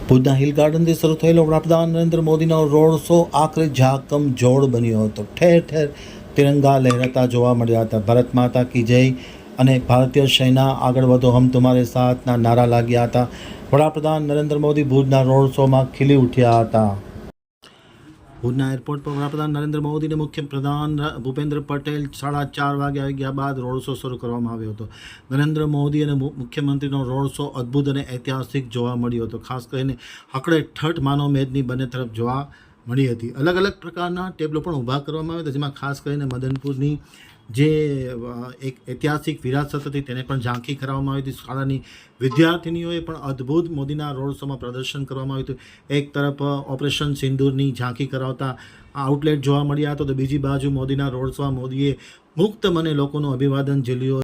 ભુજના હિલ ગાર્ડનથી શરૂ થયેલો વડાપ્રધાન નરેન્દ્ર મોદીનો રોડ શો આખરે ઝાકમ જોડ બન્યો હતો. ઠેર ઠેર તિરંગા લહેરાતા જોવા મળ્યા હતા. ભારત માતા કી જય અને ભારતીય સેના આગળ વધો હમ તુમ્હારે સાથના નારા લાગ્યા હતા. વડાપ્રધાન નરેન્દ્ર મોદી ભુજના રોડ શોમાં ખીલી ઉઠ્યા હતા. ભુજના એરપોર્ટ પર વડાપ્રધાન નરેન્દ્ર મોદીને મુખ્યપ્રધાન ભૂપેન્દ્ર પટેલ 4:30 વાગે આવી ગયા બાદ રોડ શો શરૂ કરવામાં આવ્યો હતો. નરેન્દ્ર મોદી અને મુખ્યમંત્રીનો રોડ શો અદ્ભુત અને ઐતિહાસિક જોવા મળ્યો હતો. ખાસ કરીને હકડેઠઠ માનવ મેદની બંને તરફ જોવા મળી હતી. અલગ અલગ પ્રકારના ટેબલો પણ ઊભા કરવામાં આવ્યા હતા, જેમાં ખાસ કરીને મદનપુરની જે એક ઐતિહાસિક વિરાસત હતી તેને પણ ઝાંખી કરવામાં આવી હતી. શાળાની વિદ્યાર્થીનીઓએ પણ અદ્ભુત મોદીના રોડ શોમાં પ્રદર્શન કરવામાં આવ્યું હતું. એક તરફ ઓપરેશન સિંદૂરની ઝાંખી કરાવતા આઉટલેટ જોવા મળ્યા હતો, તો બીજી બાજુ મોદીના રોડ શોમાં મોદીએ મુક્ત મને લોકોનું અભિવાદન ઝીલ્યું.